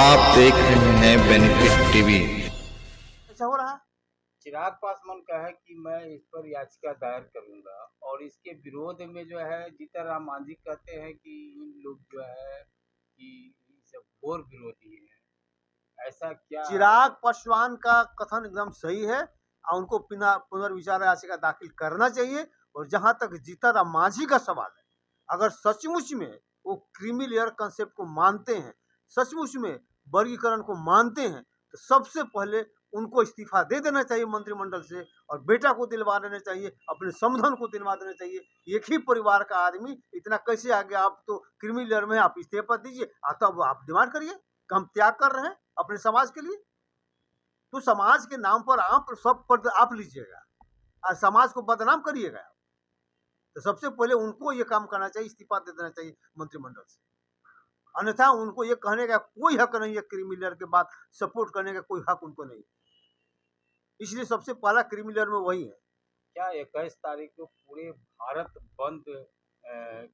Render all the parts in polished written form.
आप देख रहे हैं बेनिफिट टीवी। ऐसा हो रहा है। चिराग पासवान का है कि मैं इस पर याचिका दायर करूंगा और इसके विरोध में जो है जीतनराम मांझी कहते हैं कि इन लोग जो है कि सब घोर विरोधी हैं। ऐसा क्या? चिराग पासवान का कथन एकदम सही है और उनको पुनर्विचार याचिका दाखिल करना चाहिए। और जहां तक जीतनराम मांझी का सवाल है, अगर सचमुच में वो क्रीमी लेयर कंसेप्ट को मानते हैं, सचमुच में वर्गीकरण को मानते हैं, तो सबसे पहले उनको इस्तीफा दे देना चाहिए मंत्रिमंडल से और बेटा को दिलवा देना चाहिए, अपने समधन को दिलवा देना चाहिए। एक ही परिवार का आदमी इतना कैसे आ गया? आप तो क्रीमी लेयर में आप इस्तीफा दीजिए, तब आप डिमांड करिए कि हम त्याग कर रहे हैं अपने समाज के लिए। तो समाज के नाम पर आप सब पद आप लीजिएगा और समाज को बदनाम करिएगा। तो सबसे पहले उनको ये काम करना चाहिए, इस्तीफा दे देना चाहिए मंत्रिमंडल से। अन्यथा उनको ये कहने का कोई हक नहीं है, क्रीमी लेयर के बाद सपोर्ट करने का कोई हक उनको नहीं। इसलिए सबसे पहला क्रीमी लेयर में वही है। क्या 21 तारीख को पूरे भारत बंद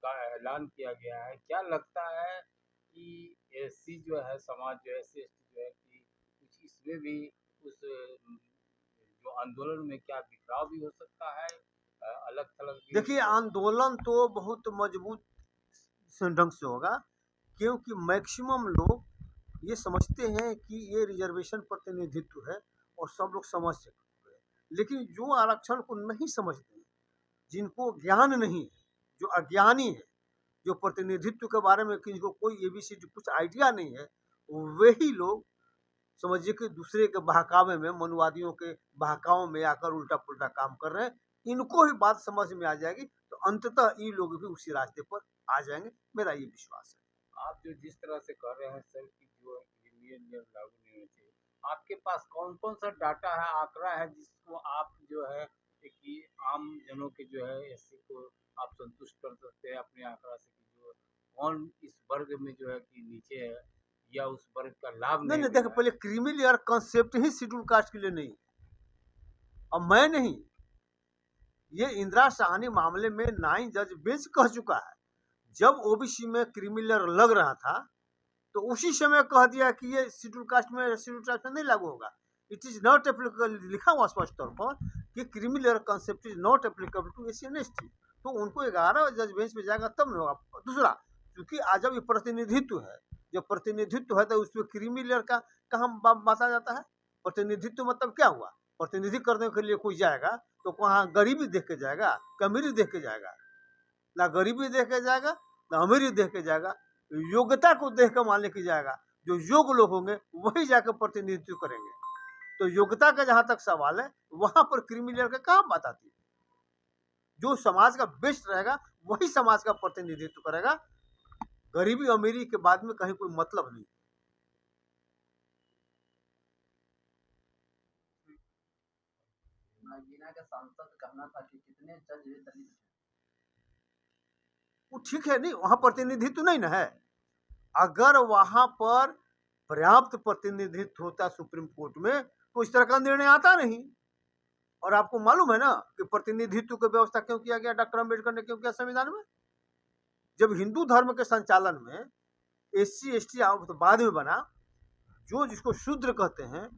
का ऐलान किया गया है? क्या लगता है कि एससी जो है समाज जो है SC ST जो है कि कुछ इसमें भी उस जो आंदोलन में क्या बिखराव भी हो सकता है, अलग थलग भी? देखिए, आंदोलन तो बहुत मजबूत ढंग से होगा, क्योंकि मैक्सिमम लोग ये समझते हैं कि ये रिजर्वेशन प्रतिनिधित्व है और सब लोग समझ सकते हैं। लेकिन जो आरक्षण को नहीं समझते हैं, जिनको ज्ञान नहीं है, जो अज्ञानी है, जो प्रतिनिधित्व के बारे में किसी को कोई ABCD कुछ आइडिया नहीं है, वही लोग समझिए कि दूसरे के बहकावे में, मनुवादियों के बहकाव में आकर उल्टा पुल्टा काम कर रहे हैं। इनको ही बात समझ में आ जाएगी तो अंततः ये लोग भी उसी रास्ते पर आ जाएंगे, मेरा ये विश्वास है। आप जो जिस तरह से कर रहे हैं सर कि जो क्रीमी लेयर लागू नहीं होने चाहिए, आपके पास कौन कौन सा डाटा है, आंकड़ा है जिसको आप जो है कि आम जनों के जो है SC को आप संतुष्ट कर सकते हैं अपने आंकड़ा से कि जो कौन इस वर्ग में जो है कि नीचे है या उस वर्ग का लाभ नहीं नहीं देखो, पहले क्रीमी लेयर कंसेप्ट ही शेड्यूल कास्ट के लिए नहीं, अब मैं नहीं, ये इंदिरा साहनी मामले में 9 जज बेंच कह चुका है। जब OBC में क्रीमी लेयर लग रहा था तो उसी समय कह दिया कि ये शेड्यूल कास्ट में नहीं लागू होगा। इट इज नॉट एप्लीकेबल, लिखा हुआ स्पष्ट तौर पर कि creamy layer concept is not applicable to SC and ST। तो उनको 11 जज बेंच में जाएगा तब नहीं होगा। दूसरा, क्योंकि आज जब ये प्रतिनिधित्व है, जब प्रतिनिधित्व है तो उसमें क्रीमी लेयर का कहाँ बांटा जाता है? प्रतिनिधित्व मतलब क्या हुआ? प्रतिनिधि करने के लिए कोई जाएगा तो वहाँ गरीबी देख के जाएगा, अमीरी देख के जाएगा? ना गरीबी देख के जाएगा, ना अमीरी देख के जाएगा, योग्यता को देख कर मान लेके जाएगा। जो योग्य लोग होंगे वही जाकर प्रतिनिधित्व करेंगे। तो योग्यता का जहां तक सवाल है, वहां पर क्रीमी लेयर का काम बात आती है। जो समाज का बेस्ट रहेगा वही समाज का प्रतिनिधित्व करेगा। गरीबी अमीरी के बाद में कहीं कोई मतलब नहीं। नागीना का सांसद कहना था कि कितने जज भी दलित हैं। वो ठीक है, नहीं वहां प्रतिनिधित्व नहीं ना है। अगर वहां पर पर्याप्त प्रतिनिधित्व होता सुप्रीम कोर्ट में तो इस तरह का निर्णय आता नहीं। और आपको मालूम है ना कि प्रतिनिधित्व की व्यवस्था क्यों किया गया, डॉक्टर अम्बेडकर ने क्यों किया संविधान में? जब हिंदू धर्म के संचालन में SC ST तो बाद में बना, जो जिसको शूद्र कहते हैं,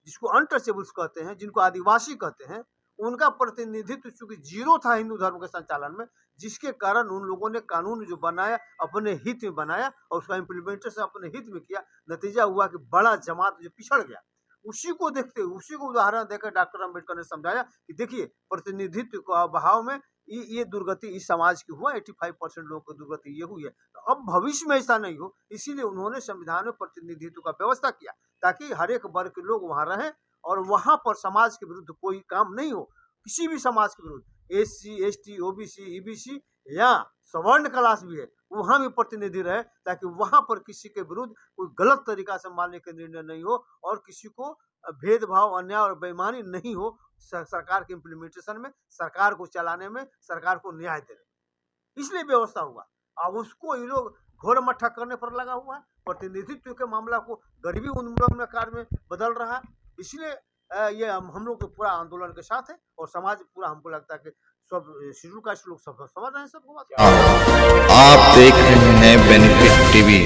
जिसको अनटचेबल्स कहते हैं, जिनको आदिवासी कहते हैं, उनका प्रतिनिधित्व चूंकि जीरो था हिंदू धर्म के संचालन में, जिसके कारण उन लोगों ने कानून जो बनाया अपने हित में बनाया और उसका इम्प्लीमेंटेशन अपने हित में किया। नतीजा हुआ कि बड़ा जमात जो पिछड़ गया, उसी को देखते हुए, उसी को उदाहरण देकर डॉक्टर अम्बेडकर ने समझाया कि देखिए प्रतिनिधित्व के अभाव में ये दुर्गति इस समाज की हुआ, 85% लोगों की दुर्गति ये हुई है। तो अब भविष्य में ऐसा नहीं हो, इसीलिए उन्होंने संविधान में प्रतिनिधित्व का व्यवस्था किया ताकि हर एक वर्ग के लोग वहां रहें और वहां पर समाज के विरुद्ध कोई काम नहीं हो, किसी भी समाज के विरुद्ध, SC ST OBC EBC या सवर्ण क्लास भी है, वहां भी प्रतिनिधि रहे ताकि वहां पर किसी के विरुद्ध कोई गलत तरीका से मानने के निर्णय नहीं हो और किसी को भेदभाव, अन्याय और बेईमानी नहीं हो सरकार के इम्प्लीमेंटेशन में, सरकार को चलाने में, सरकार को न्याय देने में। इसलिए व्यवस्था हुआ। अब उसको ये लोग घोर मट्ठा करने पर लगा हुआ है। प्रतिनिधित्व के मामला को गरीबी उन्मूलन कार्य में बदल रहा है। इसलिए ये हम लोग तो पूरा आंदोलन के साथ है और समाज पूरा, हमको लगता है कि सब शेड्यूल कास्ट लोग सब समझ रहे हैं सबको बात। आप देख रहे हैं बेनिफिट टीवी।